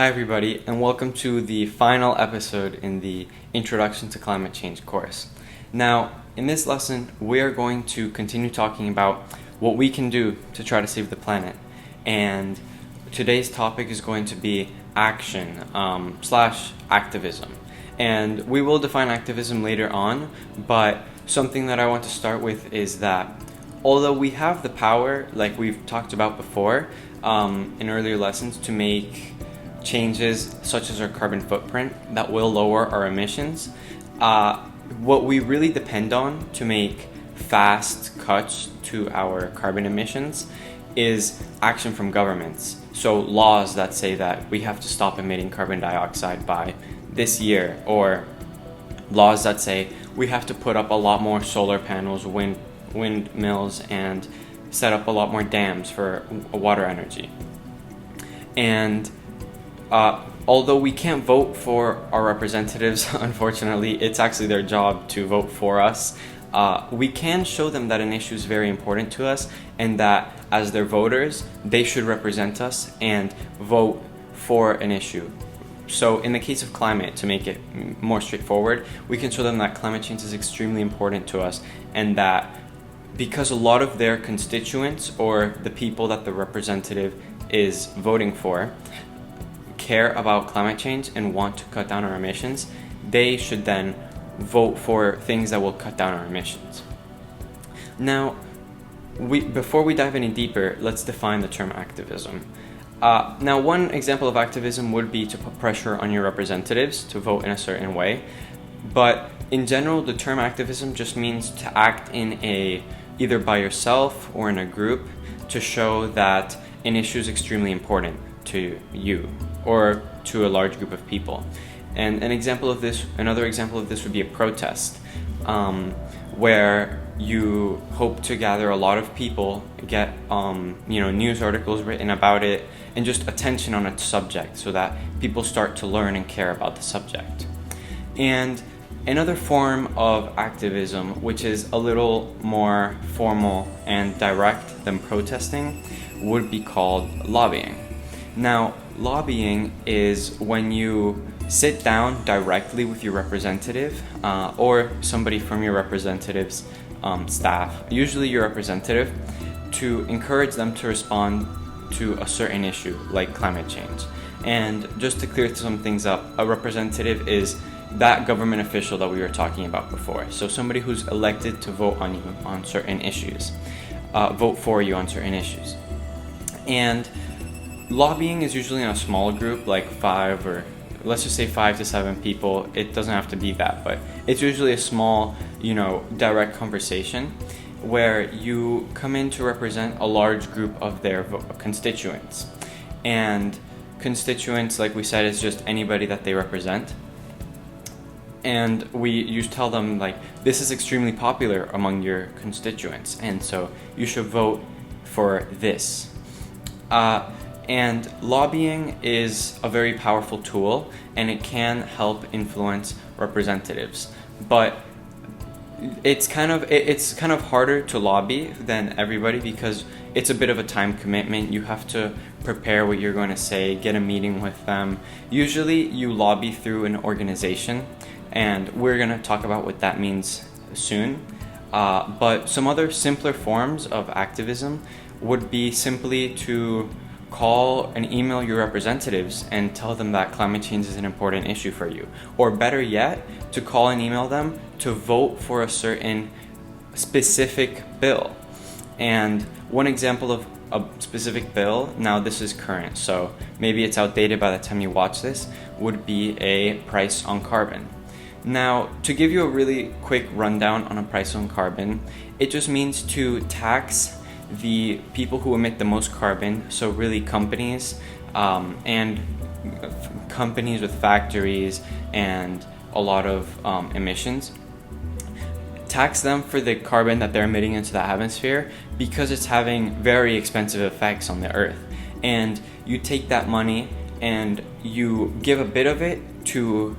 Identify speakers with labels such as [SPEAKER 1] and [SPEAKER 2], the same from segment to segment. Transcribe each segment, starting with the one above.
[SPEAKER 1] Hi everybody, and welcome to the final episode in the Introduction to Climate Change course. Now, in this lesson, we are going to continue talking about what we can do to try to save the planet. And today's topic is going to be action slash activism. And we will define activism later on, but something that I want to start with is that although we have the power, like we've talked about before in earlier lessons, to make changes such as our carbon footprint that will lower our emissions, what we really depend on to make fast cuts to our carbon emissions is action from governments. So laws that say that we have to stop emitting carbon dioxide by this year, or laws that say we have to put up a lot more solar panels, windmills, and set up a lot more dams for water energy. And although we can't vote for our representatives, unfortunately, it's actually their job to vote for us. We can show them that an issue is very important to us and that as their voters, they should represent us and vote for an issue. So in the case of climate, to make it more straightforward, we can show them that climate change is extremely important to us and that because a lot of their constituents or the people that the representative is voting for care about climate change and want to cut down our emissions, they should then vote for things that will cut down our emissions. Now, before we dive any deeper, let's define the term activism. Now, one example of activism would be to put pressure on your representatives to vote in a certain way, but in general, the term activism just means to act either by yourself or in a group to show that an issue is extremely important to you or to a large group of people. And another example of this would be a protest, where you hope to gather a lot of people, get news articles written about it, and just attention on a subject so that people start to learn and care about the subject. And another form of activism, which is a little more formal and direct than protesting, would be called lobbying. Now, lobbying is when you sit down directly with your representative or somebody from your representative's staff, usually your representative, to encourage them to respond to a certain issue like climate change. And just to clear some things up, a representative is that government official that we were talking about before. So somebody who's elected to vote on you on certain issues, vote for you on certain issues. And lobbying is usually in a small group, like 5 to 7 people. It doesn't have to be that, but it's usually a small, direct conversation where you come in to represent a large group of their constituents. And constituents, like we said, is just anybody that they represent. And you tell them, this is extremely popular among your constituents, and so you should vote for this. And lobbying is a very powerful tool, and it can help influence representatives. But it's kind of harder to lobby than everybody because it's a bit of a time commitment. You have to prepare what you're going to say, get a meeting with them. Usually you lobby through an organization, and we're going to talk about what that means soon. But some other simpler forms of activism would be simply to call and email your representatives and tell them that climate change is an important issue for you. Or better yet, to call and email them to vote for a certain specific bill. And one example of a specific bill, now this is current, so maybe it's outdated by the time you watch this, would be a price on carbon. Now, to give you a really quick rundown on a price on carbon, it just means to tax the people who emit the most carbon, so really companies and companies with factories and a lot of emissions, tax them for the carbon that they're emitting into the atmosphere because it's having very expensive effects on the earth. And you take that money and you give a bit of it to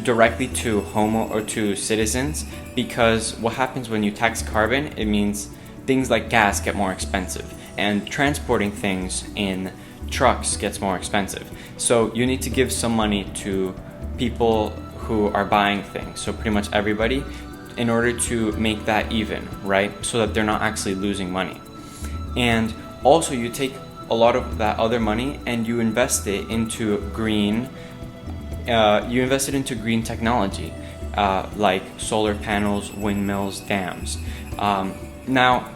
[SPEAKER 1] directly to citizens, because what happens when you tax carbon, it means things like gas get more expensive. and transporting things in trucks gets more expensive. So you need to give some money to people who are buying things, so pretty much everybody, in order to make that even, right? So that they're not actually losing money. And also you take a lot of that other money and you invest it into green technology, like solar panels, windmills, dams. Now,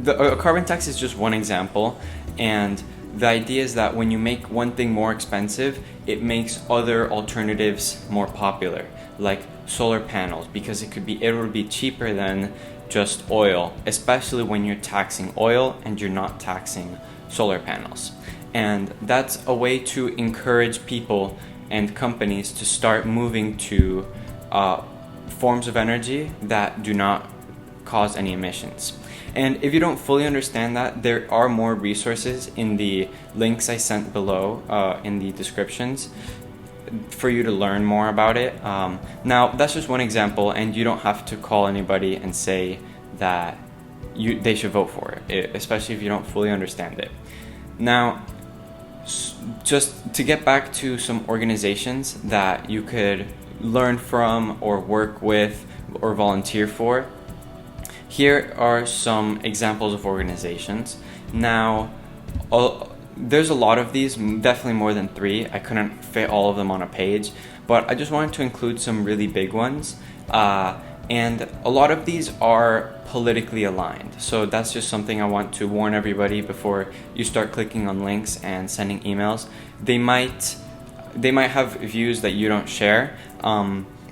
[SPEAKER 1] a carbon tax is just one example, and the idea is that when you make one thing more expensive, it makes other alternatives more popular, like solar panels, because it would be cheaper than just oil, especially when you're taxing oil and you're not taxing solar panels. And that's a way to encourage people and companies to start moving to forms of energy that do not cause any emissions. And if you don't fully understand that, there are more resources in the links I sent below in the descriptions for you to learn more about it. Now, that's just one example, and you don't have to call anybody and say that they should vote for it, especially if you don't fully understand it. Now, just to get back to some organizations that you could learn from or work with or volunteer for, here are some examples of organizations. Now, there's a lot of these, definitely more than 3. I couldn't fit all of them on a page, but I just wanted to include some really big ones. And a lot of these are politically aligned. So that's just something I want to warn everybody before you start clicking on links and sending emails. They might have views that you don't share.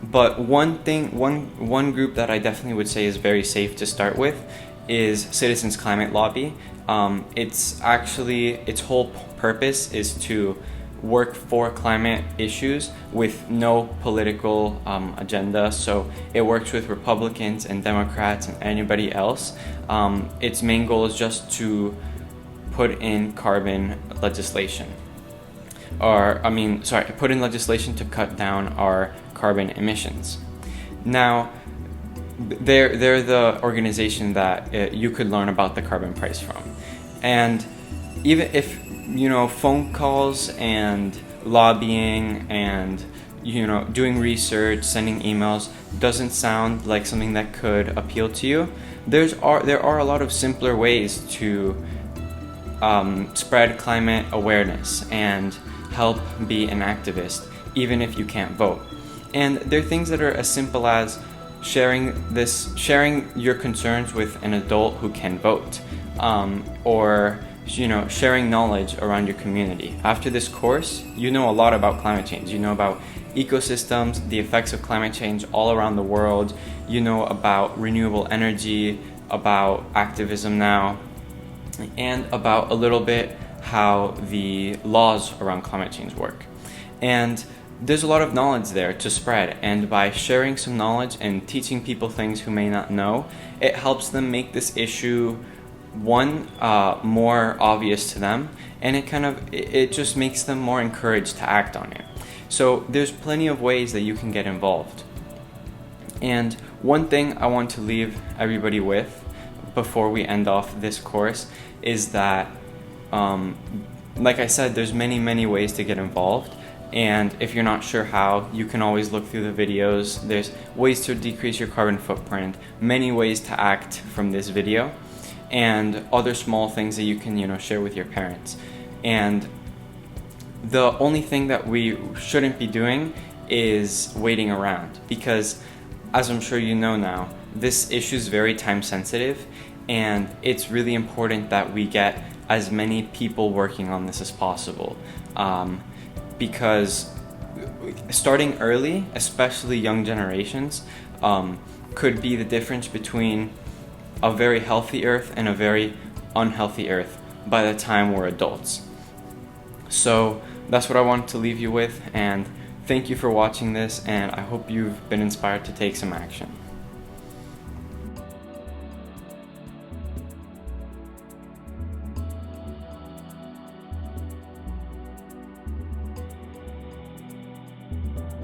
[SPEAKER 1] But one group that I definitely would say is very safe to start with is Citizens Climate Lobby. Its whole purpose is to work for climate issues with no political agenda. So it works with Republicans and Democrats and anybody else. Its main goal is just to put in carbon legislation. Put in legislation to cut down our carbon emissions. Now, they're the organization that you could learn about the carbon price from. And even if, phone calls and lobbying and, doing research, sending emails doesn't sound like something that could appeal to you, there are a lot of simpler ways to spread climate awareness and help be an activist, even if you can't vote. And there are things that are as simple as sharing your concerns with an adult who can vote, or sharing knowledge around your community. After this course, you know a lot about climate change. You know about ecosystems, the effects of climate change all around the world. You know about renewable energy, about activism now, and about a little bit how the laws around climate change work. And there's a lot of knowledge there to spread, and by sharing some knowledge and teaching people things who may not know, it helps them make this issue more obvious to them, and it just makes them more encouraged to act on it. So there's plenty of ways that you can get involved. And one thing I want to leave everybody with before we end off this course is that like I said, there's many ways to get involved. And if you're not sure how, you can always look through the videos. There's ways to decrease your carbon footprint, many ways to act from this video, and other small things that you can, share with your parents. And the only thing that we shouldn't be doing is waiting around, because as I'm sure you know now, this issue is very time sensitive, and it's really important that we get as many people working on this as possible. Because starting early, especially young generations, could be the difference between a very healthy Earth and a very unhealthy Earth by the time we're adults. So that's what I wanted to leave you with, and thank you for watching this, and I hope you've been inspired to take some action.